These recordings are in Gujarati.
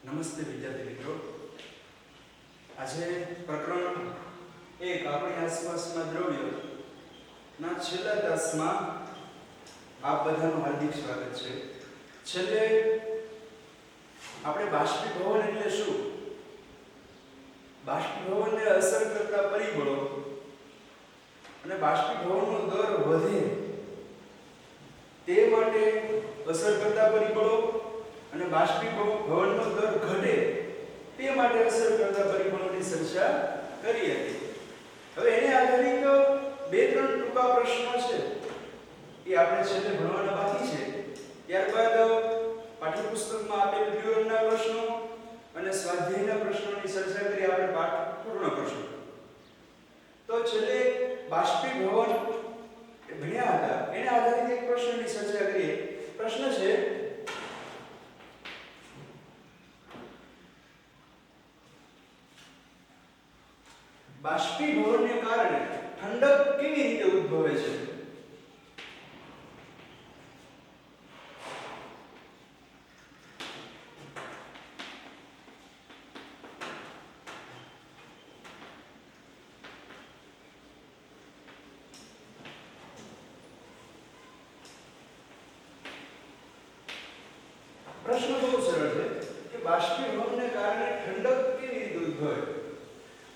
નમસ્તે વિદ્યાર્થી મિત્રો. આજે પ્રકરણ 1 આપણી આસપાસના દ્રવ્યોના છેલ્લા તાસમાં આપ બધાનું હાર્દિક સ્વાગત છે. છેલ્લે આપણે બાષ્પીભવન એટલે શું, બાષ્પીભવનને અસર કરતા પરિબળો અને બાષ્પીભવનનો દર વધે તે માટે અસર કરતા પરિબળો અને બાષ્પીભવનનો દર ઘટે તે માટે અસર કરતા પરિબળોની ચર્ચા કરી હતી. હવે એને આધારિત બે ત્રણ ટૂંકા પ્રશ્નો છે એ આપણે છેલ્લે ભણવાના બાકી છે. ત્યારબાદ પાઠ્યપુસ્તકમાં આપેલ ડ્યુરનના પ્રશ્નો અને સ્વાધ્યાયના પ્રશ્નોની ચર્ચા કરી આપણે પાઠ પૂર્ણ કરશું. તો છેલ્લે બાષ્પીભવન ભણ્યા હતા એને આધારિત એક પ્રશ્નની ચર્ચા કરીએ. પ્રશ્ન છે, બાષ્પીભવનને કારણે ઠંડક કેવી રીતે ઉદ્ભવે છે? પ્રશ્ન બહુ સરળ છે કે બાષ્પીભવનને કારણે ઠંડક કેવી રીતે ઉદ્ભવે?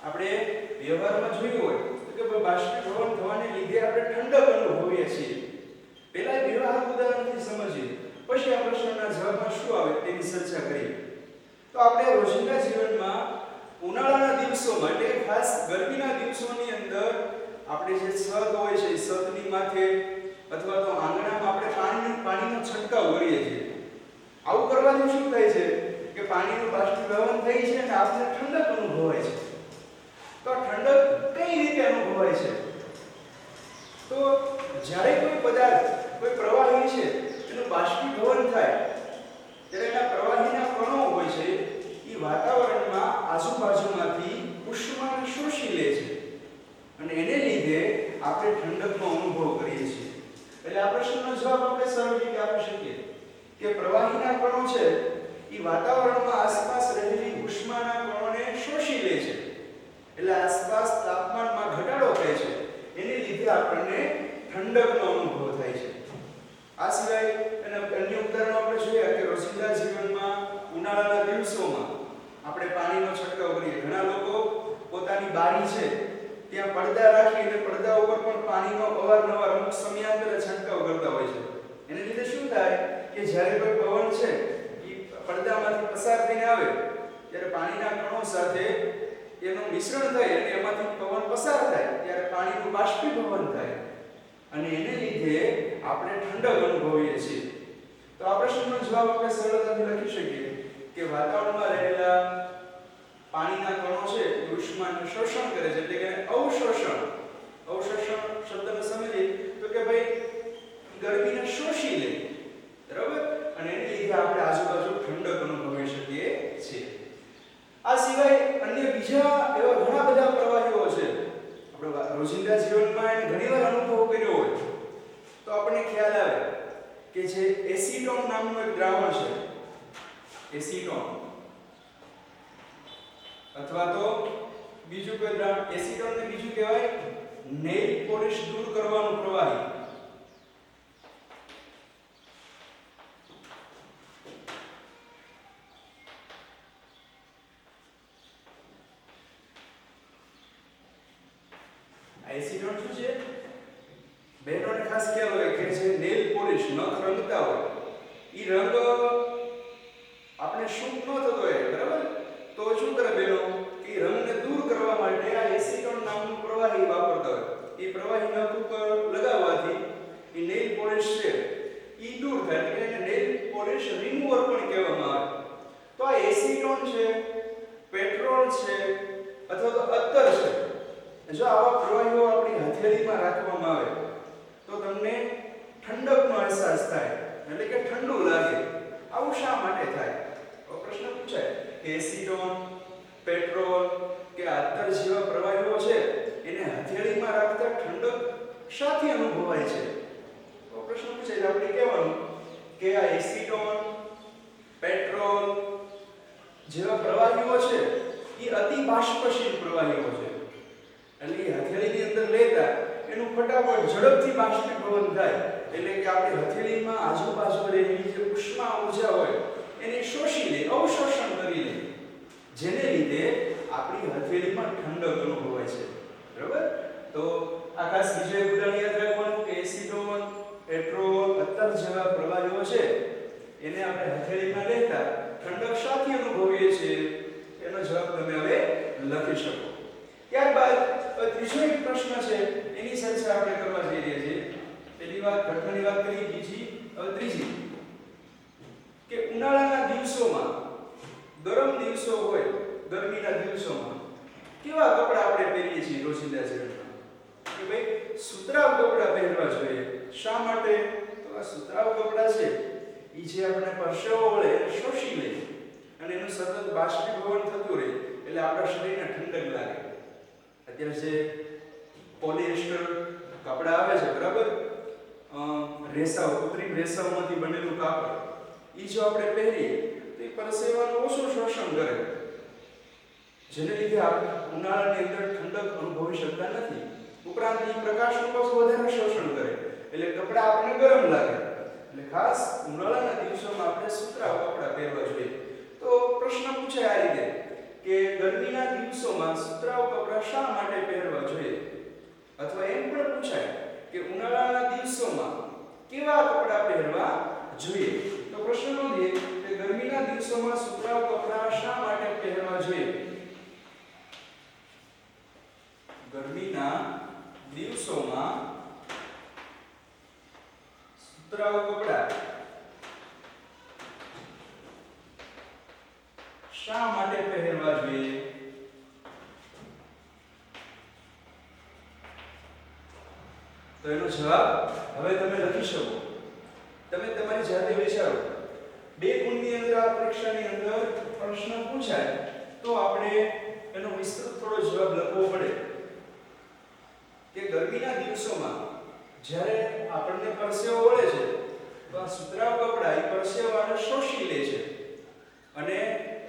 આપણે વ્યવહારમાં જોયું હોય તો કે બાષ્પીભવન થવાને લીધે આપણે ઠંડક અનુભવીએ છીએ. પહેલા વ્યવહારિક ઉદાહરણથી સમજીએ, પછી આ પ્રશ્નના જવાબમાં શું આવે તેની ચર્ચા કરીએ. તો આપણે રોજિંદા જીવનમાં ઉનાળાના દિવસોમાં એટલે ખાસ ગરમીના દિવસોની અંદર આપણે જે છત હોય છે, છતની માથે અથવા તો આંગણામાં આપણે પાણીનો છંટકાવ કરીએ છીએ. આવું કરવાથી શું થાય છે કે પાણીનું બાષ્પીભવન થાય છે અને આપણને ઠંડક અનુભવાય છે. તો ઠંડક કઈ રીતે અનુભવાય છે? તો જ્યારે કોઈ પદાર્થ, કોઈ પ્રવાહી છે એનું બાષ્પીભવન થાય ત્યારે એના પ્રવાહીના કણો હોય છે એ વાતાવરણમાં આજુબાજુમાંથી ઉષ્માને શોષી લે છે અને એને લીધે આપણે ઠંડકનો અનુભવ કરીએ છીએ. એટલે આ પ્રશ્નનો જવાબ આપણે સરળ રીતે આપી શકીએ કે પ્રવાહીના કણો છે એ વાતાવરણમાં આસપાસ રહેલી ઉષ્માના કણોને શોષી લે છે એટલે આસપાસ તાપમાનમાં ઘટાડો થાય છે. એને લીધે આપણને ઠંડકનો અનુભવ થાય છે. આ સિવાય એના અન્ય ઉદાહરણો આપણે જોઈએ કે રોજિંદા જીવનમાં ઉનાળાના દિવસોમાં આપણે પાણીનો છંટકાવ કરીએ. ઘણા લોકો પોતાની બારી છે ત્યાં પડદા રાખીને પડદા ઉપર પણ પાણીનો અવારનવાર અમુક સમયાંતરે છંટકાવ કરતા હોય છે. એને લીધે શું થાય કે જ્યારે કોઈ પવન છે એ પડદામાંથી પસાર થઈને આવે ત્યારે પાણીના કણો સાથે એનું મિશ્રણ થાય અને એમાંથી પવન પસાર થાય ત્યારે પાણીનું બાષ્પીભવન થાય અને એને લીધે આપણે ઠંડક અનુભવીએ છીએ. તો આ પ્રશ્નનો જવાબ આપણે સરળતાથી લખી શકીએ કે વાતાવરણમાં રહેલા પાણીના કણો છે એ ઉષ્માનું શોષણ કરે છે એટલે કે અવશોષણ. અવશોષણ શબ્દને સમજીએ તો કે ભાઈ ગરમીને શોષી લે, બરાબર, અને એને લીધે આપણે આજુબાજુ ઠંડક અનુભવી શકીએ છીએ. આ સિવાય અન્ય બીજા એવા ઘણા બધા પ્રવાહીઓ છે આપણે રોજિંદા જીવનમાં એને ઘણીવાર અનુભવ કર્યો હોય તો આપણને ખ્યાલ આવે કે જે એસીટોન નામનું એક દ્રાવણ છે, એસીટોન અથવા તો બીજું કોઈ દ્રાવણ, એસીટોનને બીજું કહેવાય નેઇલ પોલિશ દૂર કરવાનું પ્રવાહી. એસીટોન શું છે? બહેનોને ખાસ ખ્યાલ હોય કે જે નેલ પોલિશ નખ રંગતા હોય એ રંગ આપણે શૂટ ન થતો હોય, બરાબર, તો શું કરે બહેનો કે રંગને દૂર કરવા માટે આ એસીટોન નામનું પ્રવાહી વાપરતા હોય. એ પ્રવાહી નખ ઉપર લગાવવાથી એ નેલ પોલિશ છે એ દૂર થાય એટલે એને નેલ પોલિશ રિમૂવર પણ કહેવામાં આવે. તો આ એસીટોન છે, પેટ્રોલ છે અથવા તો અત્તર છે, જો આવા પ્રવાહીઓ આપણી હથેળીમાં રાખવામાં આવે તો તમને ઠંડકનો અહેસાસ થાય એટલે કે ઠંડુ લાગે. આવું શા માટે થાય? તો પ્રશ્ન પૂછાય કે એસીટોન, પેટ્રોલ કે અત્તર જેવા પ્રવાહીઓ છે એને હથેળીમાં રાખતા ઠંડક શાથી અનુભવાય છે? તો પ્રશ્ન પૂછાય આપણે કહેવાનું કે આ એસીટોન, પેટ્રોલ જેવા પ્રવાહીઓ છે એ અતિ બાષ્પશીલ પ્રવાહીઓ છે, એટલે એ હથેળીની અંદર લેતા એનું ફટાફટ ઝડપથી બાષ્પીભવન થાય, એટલે કે આપણી હથેળીમાં આજુબાજુ રહેલી જે ઉષ્મા ઊર્જા હોય એને શોષી લે, અવશોષણ કરી લે, જેને લીધે આપણી હથેળીમાં ઠંડક અનુભવાય છે. બરાબર? તો આ ખાસ બીજું એક ઉદાહરણ યાદ રાખવાનું કે એસિટોન, પેટ્રોલ, અત્તર જેવા પ્રવાહીઓ છે એને આપણે હથેળીમાં લેતા ઠંડક શાથી અનુભવીએ છીએ, એનો જવાબ તમે હવે લખી શકો. ત્યારબાદ ત્રીજો એક પ્રશ્ન છે એની ચર્ચા આપણે કરવા જઈ રહ્યા છીએ. પહેલી વાત ઘટનાની વાત કરી, બીજી હવે ત્રીજી કે ઉનાળાના દિવસોમાં, ગરમ દિવસો હોય, ગરમીના દિવસોમાં કેવા કપડા આપણે પહેરીએ છીએ રોજિંદા જીવનમાં? કે ભાઈ સુતરાઉ કપડા પહેરવા જોઈએ. શા માટે? તો આ સુતરાઉ કપડા છે એ જે આપણે પરસેવો વળે શોષી લે અને એનું સતત બાષ્પીભવન થતું રહે, એટલે આપણા શરીરને ઠંડક લાગે. અત્યારે જે પોલિએસ્ટર કપડા આવે છે, બરાબર, રેસાઓ, કૃત્રિમ રેસાઓમાંથી બનેલું કાપડ, એ જો આપણે પહેરીએ તો એ પરસેવાનું ઓછું શોષણ કરે, જેને લીધે આપણે ઉનાળાની અંદર ઠંડક અનુભવી શકતા નથી. ઉપરાંત એ પ્રકાશનું પાછું વધારે શોષણ કરે, એટલે કપડા આપણને ગરમ લાગે. એટલે ખાસ ઉનાળાના દિવસોમાં આપણે સુતરાઉ કપડા પહેરવા જોઈએ. તો પ્રશ્ન પૂછાય આ રીતે કે ગરમીના દિવસોમાં સુતરાઉ કપડા શા માટે પહેરવા જોઈએ? અથવા એમ પણ પૂછાય કે ઉનાળાના દિવસોમાં કેવા કપડા પહેરવા જોઈએ? તો પ્રશ્ન નોંધીએ કે ગરમીના દિવસોમાં સુતરાઉ કપડા શા માટે પહેરવા જોઈએ? ગરમીના દિવસોમાં સુતરાઉ કપડા શા માટે પહેરવા જોઈએ? તો એનો જવાબ હવે તમે લખી શકો. તમે તમારી જાતે વિચારો. બે ગુણની અંદર આ પરીક્ષાની અંદર પ્રશ્ન પૂછાય તો આપણે એનો વિસ્તૃત થોડો જવાબ લખવો પડે કે ગરમીના દિવસોમાં જ્યારે આપણને પરસેવો વળે છે તો આ સુતરાઉ કપડા એ પરસેવાને શોષી લે છે અને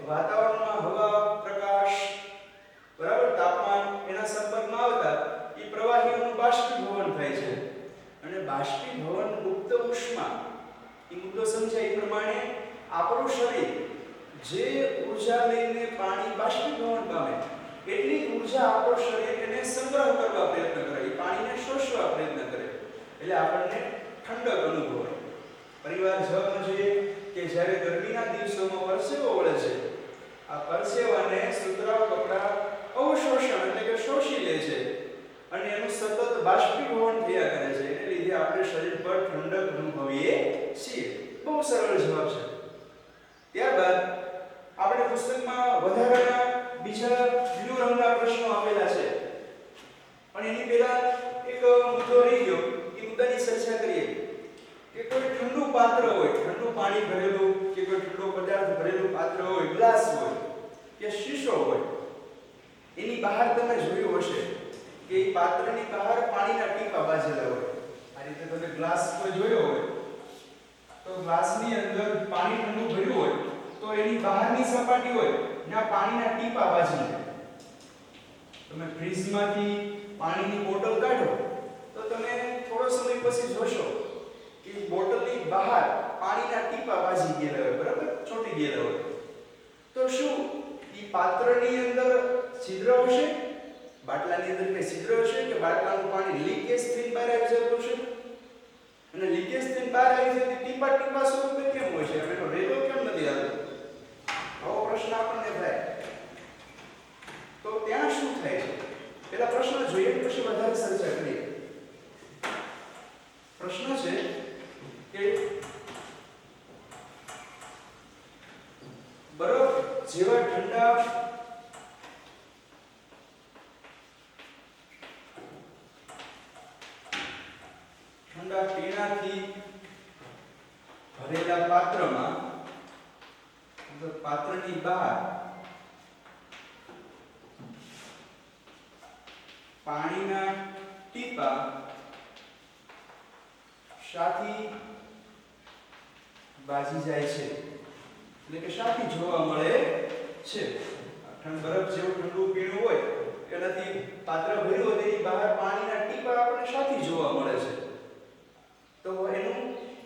વાતાવરણમાં હવા, પ્રકાશ, બરાબર, તાપમાન એના સંપર્કમાં આવતા એ પ્રવાહીઓનું બાષ્પીભવન થાય છે અને બાષ્પીભવન મુક્ત ઉષ્મા, એ મુદ્દો સમજાય એ પ્રમાણે આપણું શરીર જે ઊર્જા લઈને પાણી બાષ્પીભવન પામે એટલી ઊર્જા આપણું શરીર એને સંગ્રહ કરવા પ્રયત્ન કરે, એ પાણીને શોષવા પ્રયત્ન કરે, એટલે આપણને ઠંડક અનુભવાય. પરિવાર જવાબ જોઈએ કે જ્યારે ગરમીના દિવસોમાં પરસેવો વળે છે, આ પરસેવાને સુતરાઉ કપડા અવશોષણ એટલે કે શોષી લે છે અને એનું સતત બાષ્પીભવન થયા કરે છે, એને લીધે આપણે શરીર પર ઠંડક અનુભવીએ છીએ. બહુ સરળ જવાબ છે. ત્યારબાદ આપણે પુસ્તકમાં વધારાના બીજા બ્લુ રંગના પ્રશ્નો આપેલા છે, પણ એની પહેલા એક મુદ્દો રહી ગયો, એ મુદ્દાની ચર્ચા કરીએ કે કોઈ ઠંડુ પાત્ર હોય, ઠંડુ પાણી ભરેલું કે કોઈ ઠંડો પદાર્થ ભરેલું પાત્ર હોય, ગ્લાસ હોય કે શીશો હોય, એની બહાર તમે જોયું હશે કે એ પાત્રની બહાર પાણીના ટીપા બાજેલા હોય. આ રીતે તમે ગ્લાસ કોઈ જોયો હોય તો ગ્લાસની અંદર પાણી ઠંડુ ભર્યું હોય તો એની બહારની સપાટી હોય ત્યાં પાણીના ટીપા બાજેલા. તમે ફ્રીજમાંથી પાણીની બોટલ કાઢો તો તમે થોડો સમય પછી જોશો કે બોટલની બહાર પાણીના ટીપા બાજી ગયેલા હોય, બરાબર, ચોંટી ગયેલા હોય. તો શું એ પાત્રની અંદર છિદ્ર હશે? બાટલાની અંદર કે છિદ્ર હશે કે બાટલાનું પાણી લીકેજ થઈને બહાર આવી જતું હશે? અને લીકેજ થઈને બહાર આવી જાય ટીપા ટીપા સ્વરૂપે કેમ હોય છે? એનો રેલો કેમ નથી આવતો? આવો પ્રશ્ન આપણને થાય તો ત્યાં શું થાય છે? પેલા પ્રશ્ન જોઈએ પછી વધારે ચર્ચા કરીએ. પ્રશ્ન છે કે બરફ જેવા ઠંડા પીણાથી ભરેલા પાત્રમાં, પાત્રની બહાર પાણીના ટીપા શાથી બાજી જાય છે, એટલે કે શાથી જોવા મળે છે. બરફ જેવું ઠંડુ પીણું હોય એનાથી પાત્ર ભર્યું હોય તેની બહાર પાણીના ટીપા આપણને સાથી જોવા મળે છે. તો એનું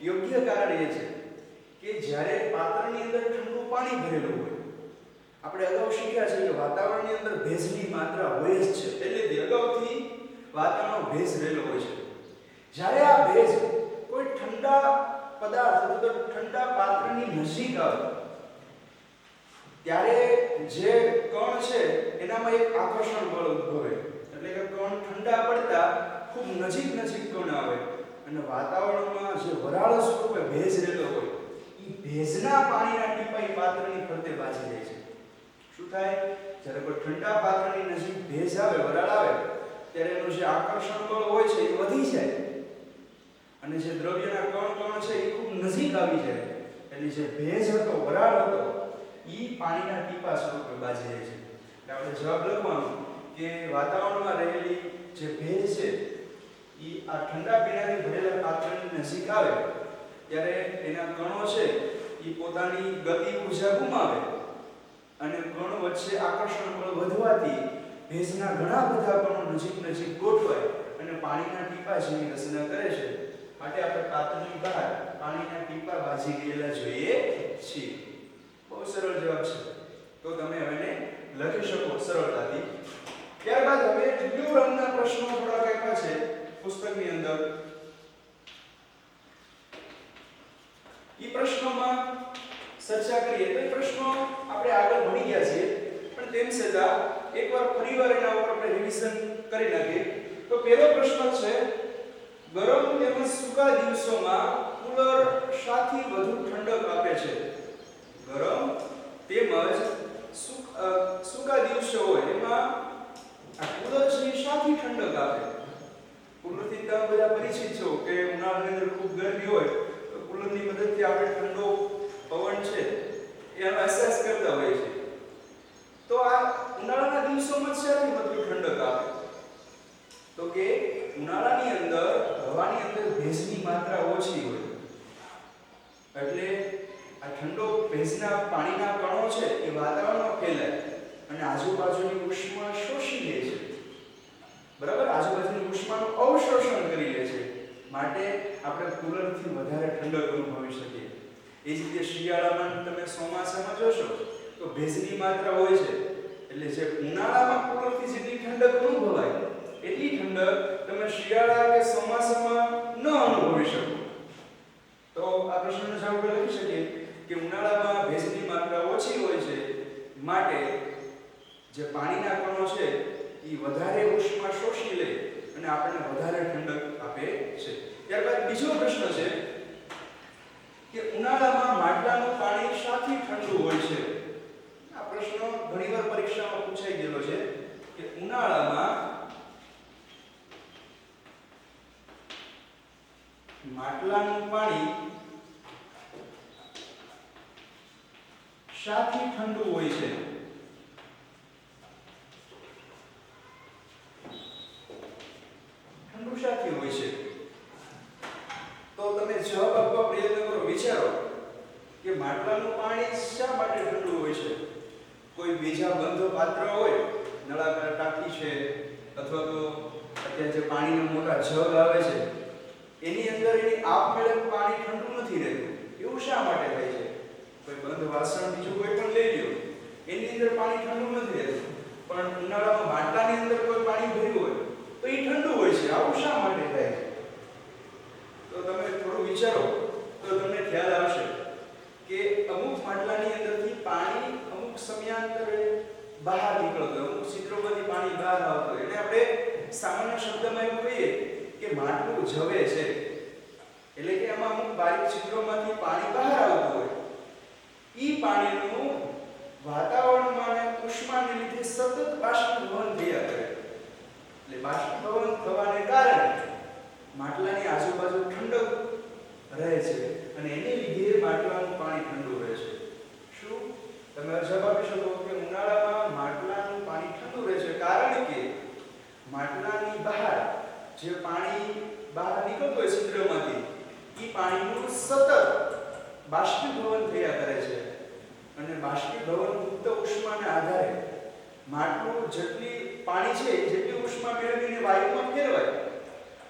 યોગ્ય કારણ એ છે કે જ્યારે પાત્રની અંદર ઠંડુ પાણી ભરેલું હોય, આપણે અગાઉ શીખ્યા છે કે વાતાવરણની અંદર ભેજની માત્રા હોય જ છે, એટલે અગાઉથી વાતાવરણમાં ભેજ રહેલો હોય છે. જ્યારે આ ભેજ કોઈ ઠંડા પદાર્થ અથવા ઠંડા પાત્રની નજીક આવે ત્યારે જે કણ છે એનામાં એક આકર્ષણ બળ ઉદ્ભવે, એટલે કે કણ ઠંડા પડતા ખૂબ નજીક કણ આવે અને વાતાવરણમાં જે વરાળ સ્વરૂપે ભેજ રહેલો હોય એ ભેજના પાણીના ટીપા પાત્રની ફરતે બાજી જાય છે. શું થાય? જ્યારે કોઈ ઠંડા પાત્રની નજીક ભેજ આવે, વરાળ આવે ત્યારે એનું જે આકર્ષણ બળ હોય છે એ વધી જાય અને જે દ્રવ્યના કણ છે એ ખૂબ નજીક આવી જાય, એટલે જે ભેજ હતો, વરાળ હતો ઈ પાણીના ટીપા સ્વરૂપે બાજી જાય છે. એટલે આપણે જવાબ લખવાનો કે વાતાવરણમાં રહેલી જે ભેજ છે ઈ આ ઠંડા પીણાથી ભરેલા પાત્રની નજીક આવે ત્યારે એના કણો છે ઈ પોતાની ગતિ ઊર્જા ગુમાવે અને કણો વચ્ચે આકર્ષણ બળ વધવાથી ભેજના ઘણા બધા કણો નજીક ગોઠવાય અને પાણીના ટીપા જેવી રચના કરે છે. માટે આપણે પાત્રની બહાર પાણીના ટીપા બાજી ગયેલા જોઈએ છીએ. બહુ સરળ જવાબ છે. તો તમે હવે લખી શકો સરળતાથી. ત્યારબાદ હવે બ્લુ રંગના પ્રશ્નો થોડા આપ્યા છે પુસ્તકની અંદર. ઈ પ્રશ્નોમાં ચર્ચા કરીએ તો એ પ્રશ્નો આપણે આગળ ભણી ગયા છીએ, પણ તેમ છતાં એકવાર ફરીવાર એના ઉપર આપણે રિવિઝન કરી નાખીએ. તો પહેલો પ્રશ્ન છે, ગરમ તેમજ સૂકા દિવસોમાં કુલર શાથી વધુ ઠંડક આપે છે? ગરમ તેમજ સૂકા દિવસો હોય એમાં આ કુલર છે શાથી ઠંડક આપે? કુલરથી તમે બધા પરિચિત છો કે ઉનાળાની અંદર ખૂબ ગરમી હોય તો કુલરની મદદથી આપણે ઠંડો પવન છે એનો અહેસાસ કરતા હોઈએ છીએ. તો આ ઉનાળાના દિવસોમાં શાથી વધુ ઠંડક આપે? તો કે ઉનાળાની અંદર હવાની અંદર ભેજની માત્રા ઓછી હોય એટલે આ ઠંડો ભેજના પાણીના કણો છે એ વાતાવરણમાં ફેલાય અને આજુબાજુની ઉષ્મા શોષી લે છે. બરાબર, આજુબાજુની ઉષ્માનું અવશોષણ કરી લે છે. માટે આપણે કુલરથી વધારે ઠંડક અનુભવી શકીએ. એ જ રીતે શિયાળામાં તમે ચોમાસામાં જોશો તો ભેજની માત્રા હોય છે એટલે જે ઉનાળામાં કુલરથી જેટલી ઠંડક અનુભવાય એટલી ઠંડક તમે શિયાળા કે ચોમાસામાં ન અનુભવી શકો. તો આ પ્રશ્નનો જવાબ લખી શકીએ કે ઉનાળામાં ભેજની માત્રા ઓછી હોય છે માટે જે પાણીના કણો છે એ વધારે ઉષ્મા શોષી લે અને આપણને વધારે ઠંડક આપે છે. ત્યારબાદ બીજો પ્રશ્ન છે કે ઉનાળામાં માટલાનું પાણી શાથી ઠંડુ હોય છે? આ પ્રશ્ન ઘણીવાર પરીક્ષામાં પૂછાઈ ગયેલો છે કે ઉનાળામાં માટલાનું પાણી શાથી ઠંડુ હોય છે? ઠંડુ શાથી હોય છે? તો તમે જવાબ આપવા પ્રયત્ન કરો, વિચારો કે માટલાનું પાણી શા માટે ઠંડુ હોય છે? કોઈ બીજા બંધ પાત્ર હોય, નળાકાર ટાંકી છે અથવા તો અત્યારે જે પાણીના મોટા જગ આવે છે એની અંદર એની આપમેળે પાણી ઠંડુ નથી રહેતું. એવું શા માટે થાય છે? કોઈ બંધ વાસણ બીજું કોઈ પણ લઈ લ્યો, એની અંદર પાણી ઠંડુ નથી રહેતું, પણ ઉનાળામાં માટલાની અંદર કોઈ પાણી ભર્યું હોય તો એ ઠંડુ હોય છે. આવું શા માટે થાય છે? તો તમે થોડું વિચારો તો તમને ખ્યાલ આવશે કે અમુક માટલાની અંદરથી પાણી અમુક સમયાંતરે બહાર નીકળતું, અમુક છિદ્રોમાંથી પાણી બહાર આવતું. એટલે આપણે સામાન્ય શબ્દમાં એવું કહીએ કે માટલું જવે છે, એટલે કે એમાં અમુક બારીક છિદ્રોમાંથી પાણી બહાર આવતું હોય. ઈ પાણીનું વાતાવરણમાં અને ઉષ્માને લીધે સતત બાષ્પીભવન થયા કરે. એટલે બાષ્પીભવન થવાને કારણે માટલાની આજુબાજુ ઠંડક રહે છે અને એને લીધે માટલાનું પાણી ઠંડુ રહે છે. શું તમે જવાબ આપી શકો કે ઉનાળામાં માટલાનું પાણી ઠંડુ રહે છે કારણ કે માટલાની બહાર જે પાણી બહાર નીકળતું હોય છિદ્રમાંથી એ પાણીનું સતત બાષ્પીભવન થયા કરે છે અને બાષ્પીભવન મુક્ત ઉષ્માના આધારે માટલું જેટલી પાણી છે જેટલી ઉષ્મા મેળવીને વાયુમાં ફેરવાય,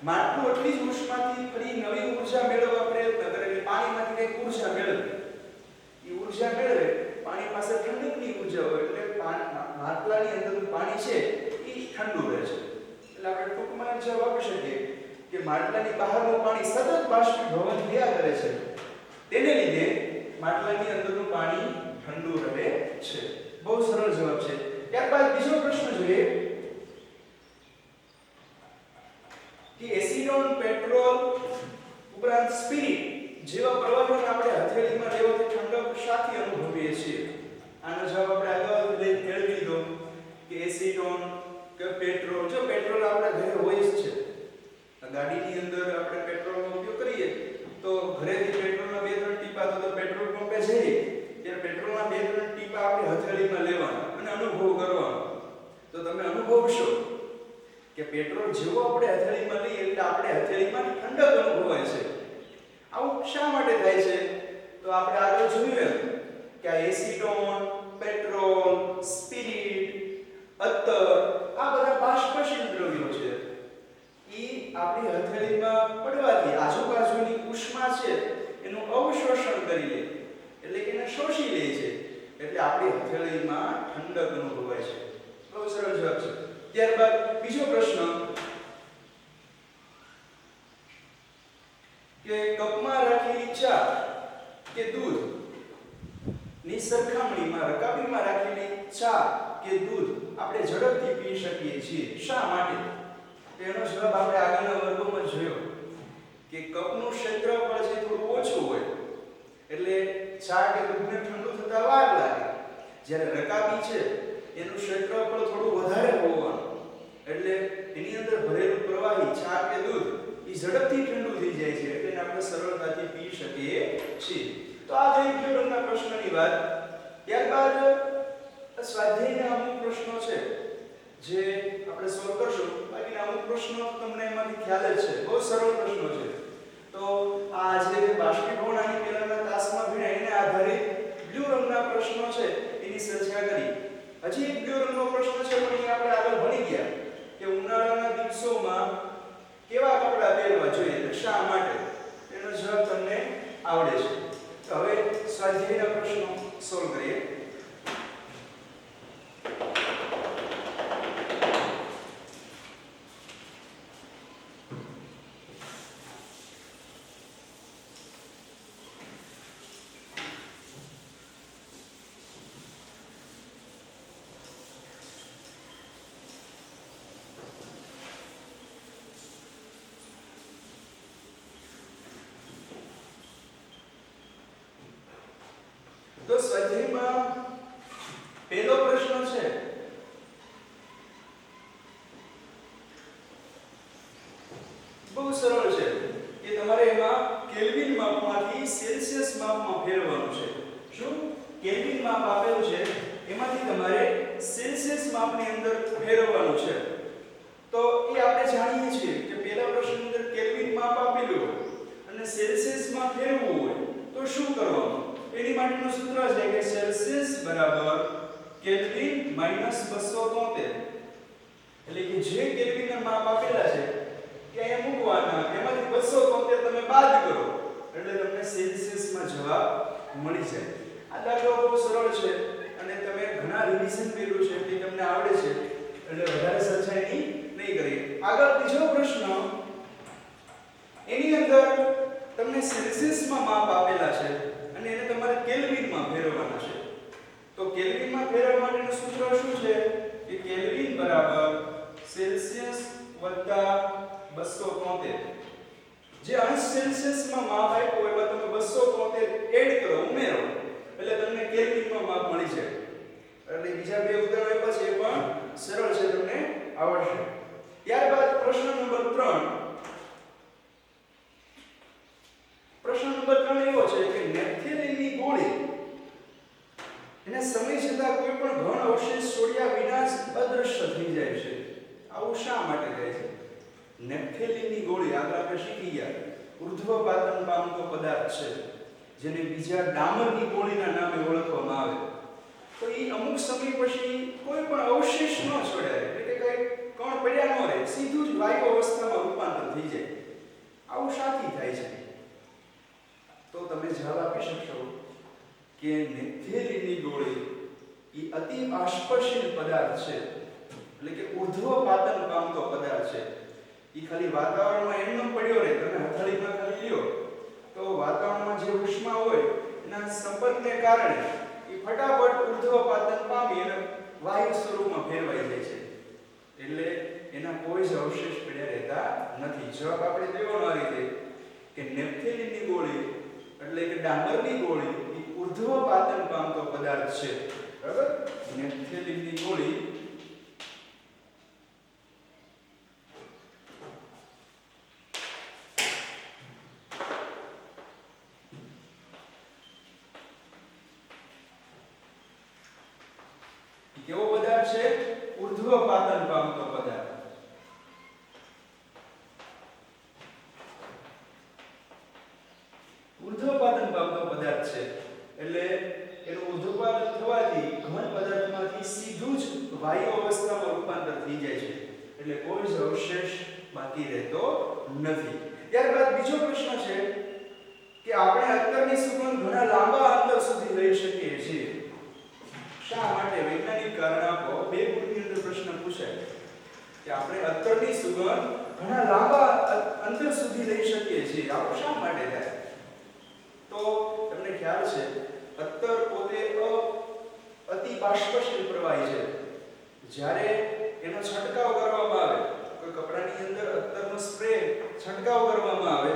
માટલું એટલી જ ઉષ્માથી ફરી નવી ઊર્જા મેળવવા પ્રયત્ન કરે, એટલે પાણીમાંથી કંઈક ઊર્જા મેળવે. એ ઊર્જા મેળવે, પાણી પાસે ઠંડકની ઊર્જા હોય એટલે માટલાની અંદરનું પાણી છે એ ઠંડુ રહે છે. એટલે આપણે ટૂંકમાં જવાબ આપી શકીએ કે માટલાની બહારનું પાણી સતત બાષ્પીભવન થયા કરે છે, તેને લીધે માટલાની અંદરનું પાણી ઠંડુ રહે છે. બહુ સરળ જવાબ છે. ત્યારબાદ બીજો પ્રશ્ન જોઈએ કે એસિડોન, પેટ્રોલ ઉપરાંત સ્પિરિટ જેવા પ્રવાહીને આપણે હથેળીમાં લેવાથી ઠંડક શાથી અનુભવીએ છીએ? આનો જવાબ આપણે આગળ મેળવી લીધો કે એસિડોન કે પેટ્રોલ. જો પેટ્રોલ આપણા ઘરે હોય જ છે, ગાડીની અંદર આપણે પેટ્રોલનો ઉપયોગ કરીએ તો ઘરેથી પેટ્રોલના 2-3 ટીપા તો પેટ્રોલ પંપે જઈએ ત્યારે પેટ્રોલના 2-3 ટીપા આપણે હથેળીમાં લેવાના અને અનુભવ કરવાનો. તો તમે અનુભવશો કે પેટ્રોલ જેવો આપણે હથેળીમાં લઈએ એટલે આપણે હથેળીમાં ઠંડક અનુભવાય છે. આવું શા માટે થાય છે? તો આપણે આગળ જોયું કે આ એસિડોન, પેટ્રોલ, સ્પિરિટ, અત્તર આ બધા બાષ્પશીલ દ્રવ્યો છે. ઈ આપણી હથેળીમાં પડવાથી આજુબાજુની ઉષ્મા છે એનું અવશોષણ કરી લે, એટલે કે એને શોષી લે છે, એટલે આપણી હથેળીમાં ઠંડક અનુભવાય છે. બહુ સરળ જવાબ છે. ત્યારબાદ બીજો પ્રશ્ન કે કપમાં રાખેલી ચા કે દૂધ ની સરખામણીમાં રકાબીમાં રાખેલી ચા કે દૂધ આપણે ઝડપથી પી શકીએ છીએ. શા માટે? તેનો જવાબ આપણે આગળના વર્ગોમાં જોયો કે કપનું ક્ષેત્રફળ છે થોડું ઓછું હોય એટલે ચા કે દૂધને ઠંડુ થતા વાર લાગે, જ્યારે રકાબી છે એનું ક્ષેત્રફળ થોડું વધારે હોવાનું એટલે એની અંદર ભરેલું પ્રવાહી ચા કે દૂધ એ ઝડપથી ઠંડુ થઈ જાય છે, એટલે આપણે સરળતાથી પી શકીએ છીએ. તો આ થઈ ગયો પ્રશ્નની વાત. ત્યારબાદ સ્વાધ્યાયના અમુક પ્રશ્નો છે જે આપણે સોલ્વ કરશું. બાકીના અમુક પ્રશ્નો તમને એમાંથી ખ્યાલ જ છે, બહુ સરળ પ્રશ્નો છે. તો આ જે બાષ્પીભવન આની પહેલાના તાસમાં ભણ્યા એને આધારિત બ્લુ રંગના પ્રશ્નો છે એની ચર્ચા કરી. હજી એક બ્લુ રંગનો પ્રશ્ન છે પણ એ આપણે આગળ ભણી ગયા કે ઉનાળાના દિવસોમાં કેવા કપડાં પહેરવા જોઈએ, શા માટે? એનો જવાબ તમને આવડે છે. તો હવે સ્વાધ્યાયના પ્રશ્નો સોલ્વ કરીએ. તો સ્વાધ્યાયમાં પહેલો પ્રશ્ન છે બહુ સરળ છે કે તમારે એમાં કેલ્વિન માપમાંથી સેલ્સિયસ માપમાં ફેરવવાનું છે. શું? કેલ્વિન માપ આપેલું છે એમાંથી તમારે સેલ્સિયસ માપની અંદર ફેરવવાનું છે. તો એ આપણે જાણીએ છીએ કે પહેલા પ્રશ્નની અંદર કેલ્વિન માપ આપેલું હોય અને સેલ્સિયસ માં ફેરવવું હોય તો શું કરવાનું? એની માટેનું સૂત્ર છે કે સેલ્સિયસ બરાબર કેલ્વિન માઈનસ 273. એટલે કે જે કેલ્વિનના માપ આપેલા છે કે અહીંયા મૂકવાના, એમાંથી 273 તમે બાદ કરો એટલે તમને સેલ્સિયસમાં જવાબ મળી જાય. આ દાખલો બહુ સરળ છે અને તમે ઘણા રિવિઝન કર્યું છે એટલે તમને આવડે છે એટલે વધારે સચાઈ નહીં કરીએ. આગળ બીજો પ્રશ્ન, એની અંદર તમને સેલ્સિયસમાં માપ આપેલા છે અને એને તમારે કેલ્વિનમાં ફેરવવાના છે. તો કેલ્વિનમાં ફેરવવા માટેનું સૂત્ર શું છે કે કેલ્વિન બરાબર સેલ્સિયસ વત્તા 273. જે અંશ સેલ્સિયસમાં માપ આપ્યું એમાં તમે 273 એડ કરો, ઉમેરો એટલે તમને કેલ્વિનમાં માપ મળી જાય. એટલે બીજા બે ઉદાહરણો આપ્યા છે એ પણ સરળ છે, તમને આવડશે. ત્યારબાદ પ્રશ્ન નંબર 3. પ્રશ્ન નંબર 3 એવો છે કે નેપ્થેલિનની ગોળી એને સમય જતાં કોઈ પણ ઘન અવશેષ છોડ્યા વિના જ અદૃશ્ય થઈ જાય છે. આવું શા માટે થાય છે? નેપ્થેલિનની ગોળી આગળ આપણે શીખી ગયા ઉર્ધ્વપાતન પામતો પદાર્થ છે જેને બીજા ડામરની ગોળીના નામે ઓળખવામાં આવે, તો એ અમુક સમય પછી કોઈ પણ અવશેષ ન છોડે, એટલે કે કઈ કણ પડ્યા ન રહે, સીધું જ વાયુ અવસ્થામાં રૂપાંતર થઈ જાય. આવું શાથી થાય છે? તો તમે જવાબ આપી શકશો કે નેફ્થેલિનની ગોળી એ અતિ બાષ્પશીલ પદાર્થ છે, એટલે કે ઉર્ધ્વપાતન પામતો પદાર્થ છે. એ ખાલી વાતાવરણમાં એમનેમ પડ્યો રહે, તમે હથેળીમાં ખાલી લ્યો તો વાતાવરણમાં જે ઉષ્મા હોય એના સંપર્કને કારણે એ ફટાફટ ઉર્ધ્વપાતન પામી અને વાયુ સ્વરૂપમાં ફેરવાઈ જાય છે. એટલે એના કોઈ જ અવશેષ પડ્યા રહેતા નથી. જવાબ આપણે દેવાનો આ રીતે કે નેફ્થેલિનની ગોળી એટલે કે ડામરની ગોળી એ ઉર્ધ્વપાતન પામતો પદાર્થ છે. બરાબર? નેફ્થેલિનની ગોળી કેવો પદાર્થ છે? ઉર્ધ્વપાતન પામતો પદાર્થ. ઉર્ધ્વપાતન પામતો પદાર્થ છે એટલે એનું ઉર્ધ્વપાતન થવાથી ઘન પદાર્થમાંથી સીધું જ વાયુ અવસ્થામાં રૂપાંતર થઈ જાય છે, એટલે કોઈ જ અવશેષ બાકી રહેતો નથી. ત્યારબાદ બીજો પ્રશ્ન છે કે આપણે અત્તરની સુગંધ ઘણા લાંબા અંતર સુધી લઈ શકીએ છીએ. શા માટે? વૈજ્ઞાનિક કારણ આપો. 2 ગુણની અંદર પ્રશ્ન પૂછાય કે આપણે અત્તરની સુગંધ ઘણા લાંબા અંતર સુધી લઈ શકીએ છીએ. આવું શા માટે થાય? તો તમને ખ્યાલ છે અત્તર પોતે અતિ બાષ્પશીલ પ્રવાહી છે. જ્યારે એનો છંટકાવ કરવામાં આવે, કોઈ કપડાની અંદર અત્તરનો સ્પ્રે છંટકાવ કરવામાં આવે,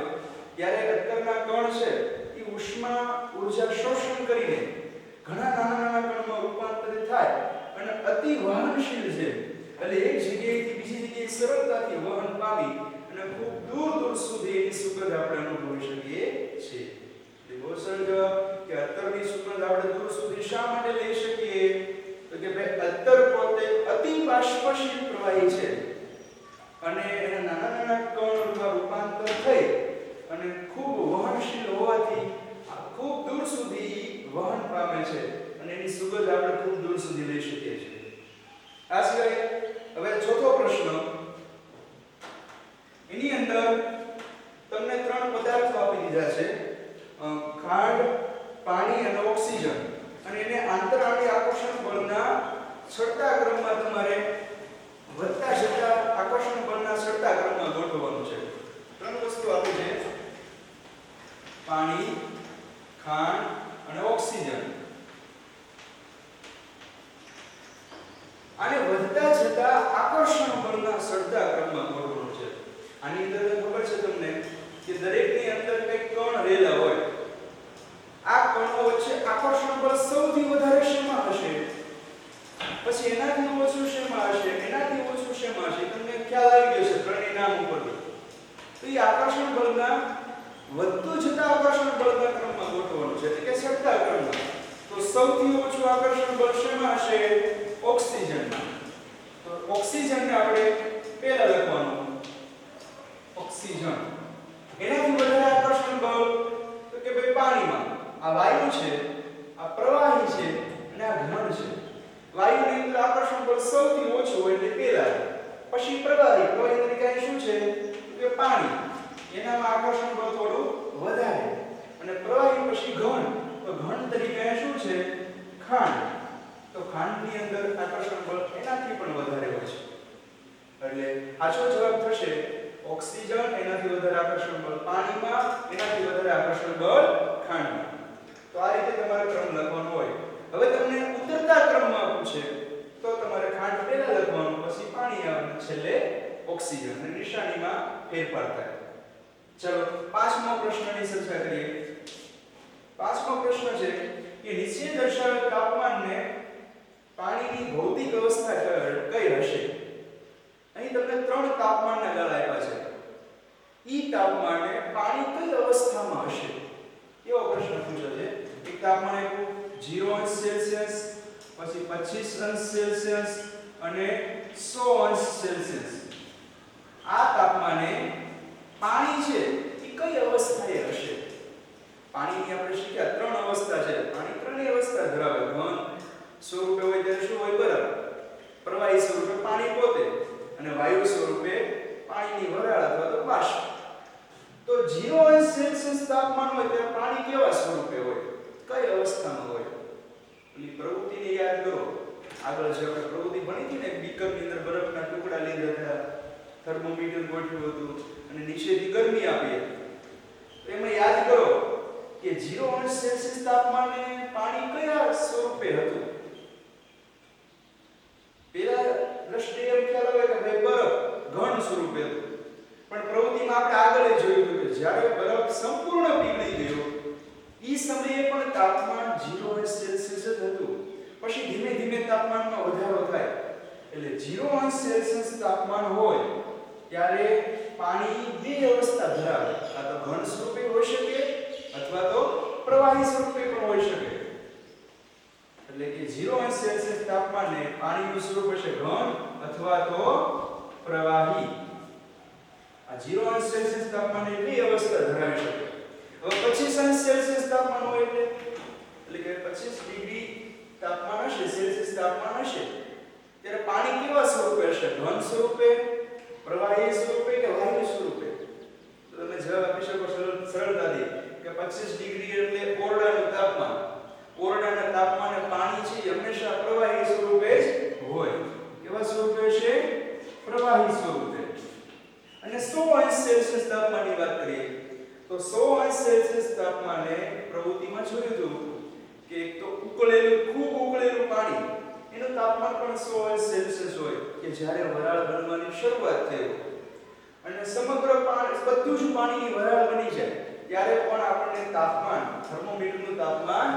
ત્યારે અત્તરના કણ છે એ ઉષ્મા ઊર્જા શોષણ કરીને ઘણા નાના કણમાં રૂપાંતરિત થાય અને અતિ વહનશીલ છે. એટલે એક જગ્યાએથી બીજી જગ્યાએ સરળતાથી વહન પામી અને ખૂબ દૂર દૂર સુધી એની સુગંધ આપણે અનુભવી શકીએ છીએ. એટલે બહુ સરળ જવાબ કે અત્તરની સુગંધ આપણે દૂર સુધી શા માટે લઈ શકીએ? તો કે ભાઈ અત્તર પોતે અતિ બાષ્પશીલ પ્રવાહી છે અને એના નાના કણમાં રૂપાંતર થઈ અને ખૂબ વહનશીલ હોવાથી ખૂબ દૂર સુધી વહન પામે છે અને એની સુગંધ આપણે ખૂબ દૂર સુધી લઈ શકીએ છીએ. આ સિવાય હવે ચોથો પ્રશ્ન, એની અંદર તમને 3 પદાર્થો આપી દીધા છે, ખાંડ, પાણી અને ઓક્સિજન, અને એને આંતરાળી આકર્ષણ બળના ચડતા ક્રમમાં તમારે વધતા જતા આકર્ષણ બળના ચડતા ક્રમમાં ગોઠવવાનું છે. 3 વસ્તુ આપી છે, પાણી, ખાંડ અને ઓક્સિજન. આને વધતા જતા આકર્ષણ બળના ચડતા ક્રમમાં ગોઠવવાનું છે. આની અંદર ખબર છે તમને કે દરેકની અંદર કંઈક કણ રહેલા હોય. આ કણો વચ્ચે આકર્ષણ બળ સૌથી વધારે શેમાં હશે? પછી એનાથી ઓછું શેમાં હશે? એનાથી ઓછું શેમાં હશે? તમને ખ્યાલ આવી ગયો છે 3 નામ ઉપરથી. તો એ આકર્ષણ બળના વધતું જતા આકર્ષણ બળના ક્રમમાં ગોઠવવાનું છે, એટલે કે ચડતા ક્રમમાં. તો સૌથી ઓછું આકર્ષણ બળ શેમાં હશે? ઓક્સિજનમાં. તો ઓક્સિજનને આપણે પહેલા લખવાનું, ઓક્સિજન. એનાથી વધારે આકર્ષણ બળ તો કે ભાઈ પાણીમાં. આ વાયુ છે, આ પ્રવાહી છે અને આ ઘન છે. વાયુની અંદર આકર્ષણ બળ સૌથી ઓછું હોય એટલે પહેલા, પછી પ્રવાહી. પ્રવાહી તરીકે શું છે કે પાણી, એનામાં આકર્ષણ બળ થોડું વધારે, અને પ્રવાહી પછી ઘન. તો ઘન તરીકે શું છે? ખાંડ. તો ખાંડની અંદર આકર્ષણ બળ એનાથી પણ વધારે હોય છે. એટલે આછો જવાબ થશે ઓક્સિજન, એનાથી વધારે આકર્ષણ બળ પાણીમાં, એનાથી વધારે આકર્ષણ બળ ખાંડમાં. તો આ રીતે તમારે ક્રમ લખવાનો હોય. હવે તમને ઉતરતા ક્રમમાં પૂછે તો તમારે ખાંડ પહેલા લખવાનું, પછી પાણી આવે, છેલ્લે ઓક્સિજન, અને નિશાનીમાં ફેરફાર થાય. ચલો 5મો પ્રશ્નની ચર્ચા કરીએ. 5મો પ્રશ્ન છે કે નીચે દર્શાવેલ તાપમાનને પાણીની ભૌતિક અવસ્થા કઈ હશે? અહીં તમને 3 તાપમાનના ગાળા આપ્યા છે. ઈ તાપમાને પાણી કઈ અવસ્થામાં હશે? એવો પ્રશ્ન પૂછ્યો છે. એક તાપમાન આપ્યું 0 અંશ સેલ્સિયસ, પછી 25 અંશ સેલ્સિયસ અને 100 અંશ સેલ્સિયસ. આ તાપમાને પાણી છે એ કઈ અવસ્થાએ હશે? પાણીની આપણે શીખ્યા ત્રણ અવસ્થા છે. પાણી ત્રણેય અવસ્થા ધરાવે. ઘન સ્વરૂપે હોય ત્યારે શું હોય? બરફ. પ્રવાહી સ્વરૂપે પાણી પોતે, અને વાયુ સ્વરૂપે પાણીની વરાળ અથવા તો બાષ્પ. તો 0°C તાપમાન હોય ત્યારે પાણી કેવા સ્વરૂપે હોય? કઈ અવસ્થામાં હોય? એટલે પ્રવૃત્તિને યાદ કરો. આગળ જે આપણે પ્રવૃત્તિ ભણી હતી ને, બીકરની અંદર બરફના ટુકડા લીધા હતા, થર્મોમીટર ગોઠવ્યું હતું અને નીચેથી ગરમી આપી. તો એમાં યાદ કરો કે 0°C તાપમાને પાણી કયા સ્વરૂપે હતું? પેલા દ્રષ્ટિએ એમ ખ્યાલ આવે કે ભાઈ બરફ ઘન સ્વરૂપે હતું. પણ પ્રવૃત્તિમાં આપણે આગળ જોયું કે જ્યારે બરફ સંપૂર્ણ પીગળી ગયો એ સમયે પણ તાપમાન 0°C જ હતું. પછી ધીમે ધીમે તાપમાનમાં વધારો થાય. એટલે 0°C તાપમાન હોય ત્યારે પાણી બે અવસ્થા ધરાવે. આ તો ઘન સ્વરૂપે હોઈ શકે અથવા તો પ્રવાહી સ્વરૂપે પણ હોઈ શકે. એટલે કે 0°C તાપમાને પાણીનું સ્વરૂપ હશે ઘન અથવા તો પ્રવાહી. આ 0°C તાપમાને બે અવસ્થા ધરાવી શકે. હવે 25°C તાપમાન હોય એટલે કે 25 ડિગ્રી તાપમાન હશે, સેલ્સિયસ તાપમાન હશે, ત્યારે પાણી કેવા સ્વરૂપે હશે? ઘન સ્વરૂપે, પ્રવાહી સ્વરૂપે કે વાયુ સ્વરૂપે? તો તમે જવાબ આપી શકો સરળતાથી કે 25 ડિગ્રી એટલે ઓરડાનું તાપમાન. ઓરડાના તાપમાને પાણી છે હંમેશા પ્રવાહી સ્વરૂપે જ હોય. કેવા સ્વરૂપે હશે? પ્રવાહી સ્વરૂપે. અને 100°C તાપમાનની વાત કરીએ તો 100°C તાપમાને પ્રવૃત્તિમાં જોયું હતું કે એક તો ઉકળેલું, ખૂબ ઉકળેલું પાણી, એનું તાપમાન પણ 100°C હોય કે જ્યારે વરાળ બનવાની શરૂઆત થઈ અને સમગ્ર પાણી, બધું જ પાણીની વરાળ બની જાય ત્યારે પણ આપણને તાપમાન, થર્મોમીટરનું તાપમાન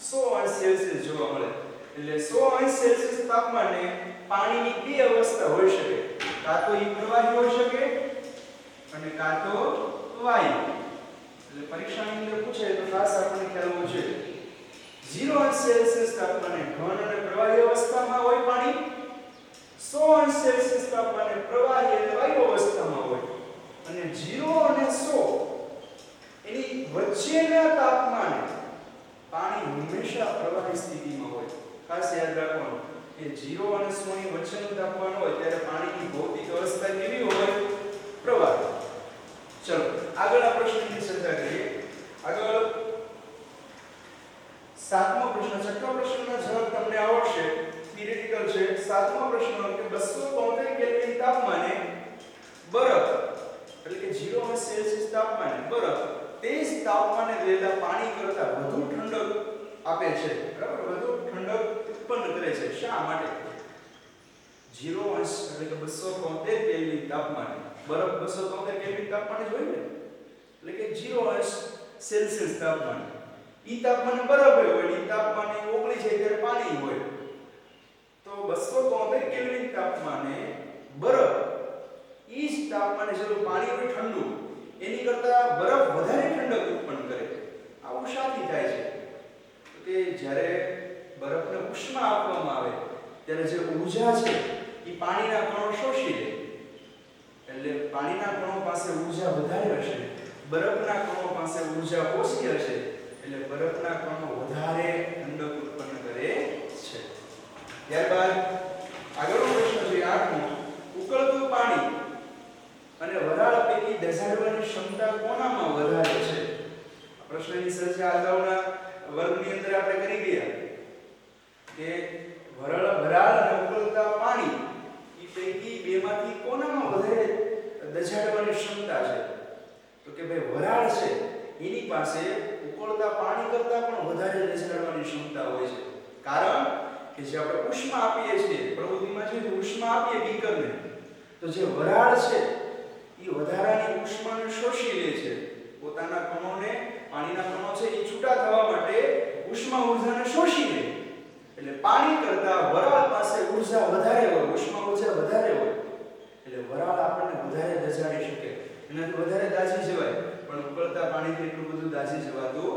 100°C જોવા મળે. એટલે 100°C તાપમાને પાણીની બે અવસ્થા હોઈ શકે. કાં તો એ પ્રવાહી હોઈ શકે અને કાં તો વાયુ. એટલે પરીક્ષાની અંદર પૂછે તો ખાસ આપણને ખ્યાલ હોવો જોઈએ. 0°C તાપમાને ઘન અને પ્રવાહી અવસ્થામાં હોય પાણી, 100°C તાપમાને પ્રવાહી અને વાયુ અવસ્થામાં હોય. અને 0 અને 100 એની વચ્ચેના તાપમાને પાણી હંમેશા પ્રવાહી સ્થિતિમાં હોય. ખાસ યાદ રાખવાનું કે 0 અને 100 ની વચ્ચેનું તાપમાન હોય ત્યારે પાણીની ભૌતિક અવસ્થા કેવી હોય? પ્રવાહી. ચલો આગળ આ પ્રશ્નની ચર્ચા કરીએ. આગળ 7મો પ્રશ્ન. 6મો પ્રશ્નનો જવાબ તમને આવડશે, થિયરિટિકલ છે. 7મો પ્રશ્ન કે 273 કેલ્વિન તાપમાને બરફ, એટલે કે 0°C તાપમાને બરફ તે જ તાપમાને રહેલા પાણી કરતાં વધુ ઠંડક આપે છે. બરાબર? વધુ ઠંડક ઉત્પન્ન કરે છે. શા માટે? 0 એટલે કે 273 કેલ્વિન તાપમાને બરફ 273 કેલ્વિન તાપમાને જ હોય ને, એટલે કે 0°C તાપમાન. ઈ તાપમાને બરફ હોય, ઈ તાપમાને ઓગળી જાય ત્યારે પાણી હોય. તો 273 કેલ્વિન તાપમાને બરફ ઈ જ તાપમાને જેટલું પાણી હોય ઠંડુ, એની કરતા બરફ વધારે ઠંડક ઉત્પન્ન કરે. આવું શાથી થાય છે? તો કે જ્યારે બરફને ઉષ્મા આપવામાં આવે ત્યારે જે ઊર્જા છે એ પાણીના કણો શોષી લે. એટલે પાણીના કણો પાસે ઊર્જા વધારે હશે, બરફના કણો પાસે ઊર્જા ઓછી હશે. એટલે બરફના કણો વધારે ઠંડક ઉત્પન્ન કરે છે. ત્યારબાદ આગળનો પ્રશ્ન છે 8મો. ઉકળતું પાણી અને વરાળ પૈકી દઝાડવાની ક્ષમતા કોનામાં વધારે છે? આ પ્રશ્નની ચર્ચા અગાઉના વર્ગની અંદર આપણે કરી ગયા કે વરાળ અને ઉકળતા પાણી ઈ પૈકી બેમાંથી કોનામાં વધારે દઝાડવાની ક્ષમતા છે? તો કે ભાઈ વરાળ છે એની પાસે ઉકળતા પાણી કરતાં પણ વધારે દઝાડવાની ક્ષમતા હોય છે. કારણ કે જે આપણે ઉષ્મા આપીએ છીએ, પ્રવૃત્તિમાં જે ઉષ્મા આપીએ બીકરને, તો જે વરાળ છે એ વધારાની ઉષ્માને શોષી લે છે. પોતાના કણોને, પાણીના કણો છે એ છૂટા થવા માટે ઉષ્મા ઊર્જાને શોષી લે. એટલે પાણી કરતાં વરાળ પાસે ઊર્જા વધારે હોય, ઉષ્મા ઊર્જા વધારે હોય. એટલે વરાળ આપણને વધારે દઝાડી શકે, એનાથી વધારે દાઝી જવાય. પણ ઉકળતા પાણીથી એટલું બધું દાઝી જવાતું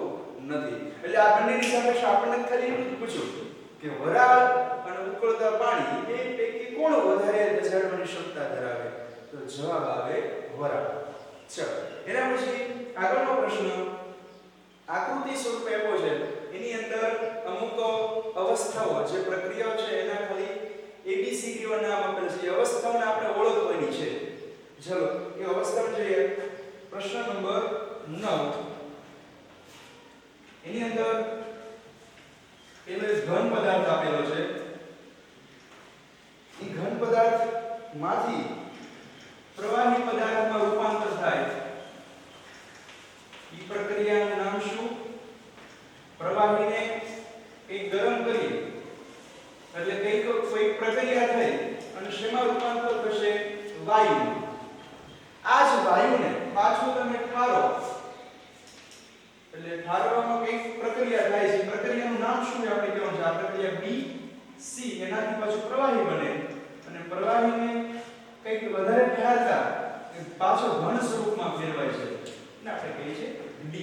નથી. એટલે આ બંનેની સામે આપણને ખાલી એટલું જ પૂછ્યું કે વરાળ અને ઉકળતા પાણી બે પૈકી કોણ વધારે દઝાડવાની ક્ષમતા ધરાવે? તો જવાબ આવે વરાળ. ચલો એના પછી આગળનો પ્રશ્ન આકૃતિ સ્વરૂપે આપ્યો છે એની અંદર અમુક અવસ્થાઓ જે પ્રક્રિયાઓ છે એના ખાલી ABCD ઓ નામ આપેલ છે. એ અવસ્થાઓને આપણે ઓળખવાની છે. ચલો એ અવસ્થાઓ જોઈએ. પ્રશ્ન નંબર 9 એની અંદર પેલો ઘન પદાર્થ આપેલો છે. એ ઘન પદાર્થ માંથી પ્રવાહી પદાર્થમાં રૂપાંતર થાય એ પ્રક્રિયાનું નામ શું? પ્રવાહીને કંઈક ગરમ કરી એટલે કોઈ પ્રક્રિયા થઈ અને શેમાં રૂપાંતર થશે? વાયુ. આ જ વાયુને પાછું તમે ઠારો એટલે ઠારવામાં કંઈક પ્રક્રિયા થાય છે. પ્રક્રિયાનું નામ શું છે આપણે કહેવાનું છે? આ પ્રક્રિયા BC એનાથી પાછું પ્રવાહી બને અને પ્રવાહીને કંઈક વધારે ઠારતા પાછો ઘન સ્વરૂપમાં ફેરવાય છે એને આપણે કહીએ છીએ D.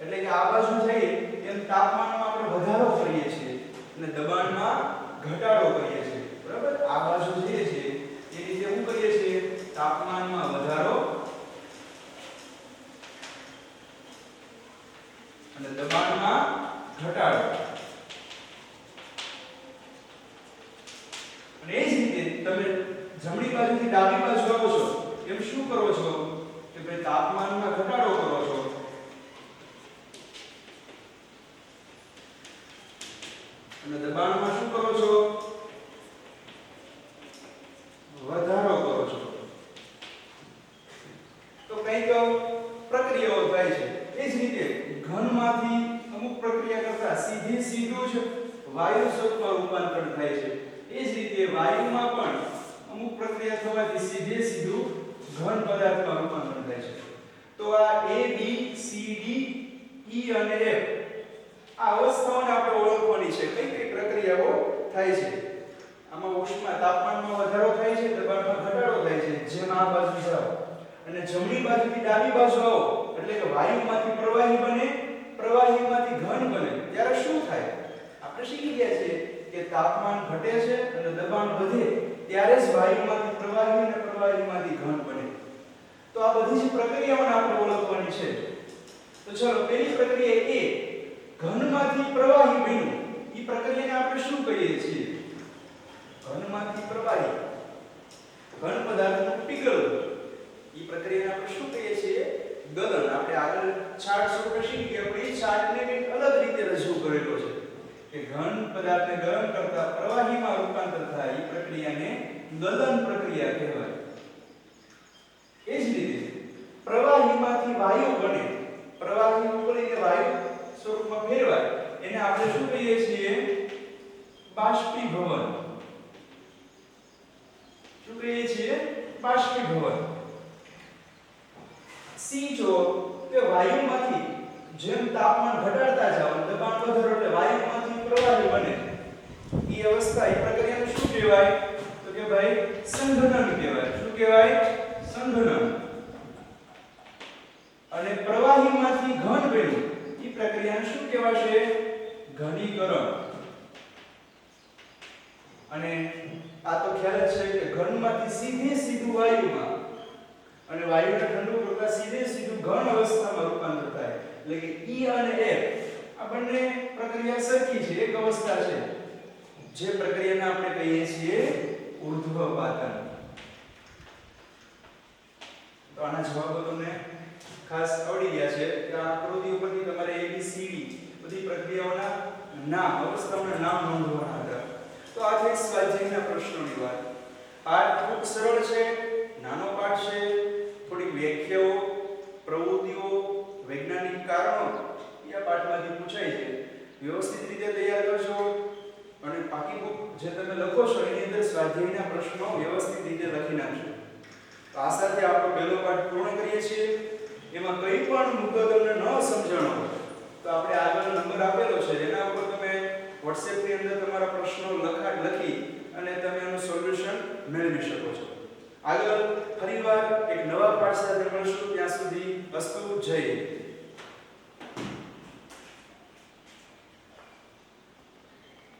એટલે કે આ બાજુ જઈએ એમ તાપમાનમાં આપણે વધારો કરીએ છીએ અને દબાણમાં ઘટાડો કરીએ છીએ. બરાબર? આ બાજુ જઈએ છીએ એ રીતે શું કરીએ છીએ? તાપમાનમાં વધારો અને દબાણમાં ઘટાડો. અને એ જ રીતે તમે જમણી બાજુથી ડાબી બાજુ આવો છો એમ શું કરો છો કે ભાઈ તાપમાનમાં ઘટાડો કરો છો અને દબાણમાં શું કરો છો? વધારો કરો છો. તો કંઈક પ્રક્રિયાઓ થાય છે. એ જ રીતે ઘનમાંથી અમુક પ્રક્રિયા કરતા સીધું જ વાયુ સ્વરૂપમાં રૂપાંતર થાય છે. એ જ રીતે વાયુમાં પણ અમુક પ્રક્રિયા થવાથી સીધું ઘન પદાર્થમાં રૂપાંતર થાય છે. તો આ A B C D E અને F આ અવસ્થાઓને આપણે ઓળખવાની છે. કઈ પ્રક્રિયાઓ થાય છે. આમાં ઉષ્મા તાપમાનમાં વધારો થાય છે, દબાણમાં ઘટાડો થાય છે. જેમ આ બાજુ જાઓ અને જમણી બાજુથી ડાબી બાજુ આવો એટલે કે વાયુમાંથી પ્રવાહી બને, પ્રવાહીમાંથી ઘન બને ત્યારે શું થાય? આપણે શીખી ગયા છીએ કે તાપમાન ઘટે છે અને દબાણ વધે ત્યારે જ વાયુમાંથી પ્રવાહી અને પ્રવાહીમાંથી ઘન બને. તો આ બધી જ પ્રક્રિયાઓને આપણે ઓળખવાની છે. તો ચલો પહેલી પ્રક્રિયા એ ઘનમાંથી પ્રવાહી બન્યું. એ પ્રક્રિયાને આપણે શું કહીએ છીએ? ઘનમાંથી પ્રવાહી ઘન પદાર્થનું પીગળવું. એ પ્રક્રિયાને આપણે શું કહીએ છીએ? ગલન. આપણે આગળ ચાર્ટ સ્વરૂપે શીખી ગયા પણ એ ચાર્ટને કંઈક અલગ રીતે રજૂ કરેલો છે કે ઘન પદાર્થને ગરમ કરતા પ્રવાહીમાં રૂપાંતર થાય એ પ્રક્રિયાને ગલન પ્રક્રિયા કહેવાય. એ જ રીતે પ્રવાહીમાંથી વાયુ બને, પ્રવાહી ઉકળીને વાયુ સ્વરૂપમાં ફેરવાય એને આપણે શું કહીએ છીએ? બાષ્પીભવન. શું કહીએ છીએ? બાષ્પીભવન. સી જો કે વાયુમાંથી જેમ તાપમાન ઘટાડતા જાવ દબાણ વધારો એટલે વાયુમાંથી પ્રવાહી બને. એ અવસ્થા એ પ્રક્રિયાને શું કહેવાય? તો કે ભાઈ સંઘનન કહેવાય. શું કહેવાય? સંઘનન. અને પ્રવાહીમાંથી ઘન બન્યું એ પ્રક્રિયાને શું કહેવાશે? ઘનીકરણ. અને આ તો ખ્યાલ જ છે કે ઘનમાંથી સીધું વાયુમાં અને વાયુને ઠંડુ કરતા સીધું ઘન અવસ્થામાં રૂપાંતર થાય. એટલે કે E અને F આ બંને પ્રક્રિયા સરખી છે, એક અવસ્થા છે. જે પ્રક્રિયાને આપણે કહીએ છીએ ઉર્ધ્વપાતન. તો આના જવાબો તમને ખાસ આવડી ગયા છે કે આ આકૃતિ ઉપરથી તમારે ABCD બધી પ્રક્રિયાઓના નામ, અવસ્થાઓના નામ નોંધવાના હતા. તો આ છે સ્વાધ્યાયના પ્રશ્નોની વાત. પાઠ ખૂબ સરળ છે, નાનો પાઠ છે. થોડીક વ્યાખ્યાઓ, પ્રવૃત્તિઓ, વૈજ્ઞાનિક કારણો એ આ પાઠમાંથી પૂછાય છે. વ્યવસ્થિત રીતે તૈયાર કરજો અને પાકી બુક જે તમે લખો છો એની અંદર સ્વાધ્યાયના પ્રશ્નો વ્યવસ્થિત રીતે લખી નાખજો. તો આ સાથે આપણો પહેલો પાઠ પૂર્ણ કરીએ છીએ. એમાં કંઈ પણ મુદ્દો તમને ન સમજણો તો આપણે આગળ નંબર આપેલો છે એના ઉપર તમે WhatsApp ની અંદર તમારા પ્રશ્નો લખી અને તમે એનું સોલ્યુશન મેળવી શકો છો. આગળ ફરીવાર એક નવા પાઠ સાથે મળશું. ત્યાં સુધી અસ્તુ જય.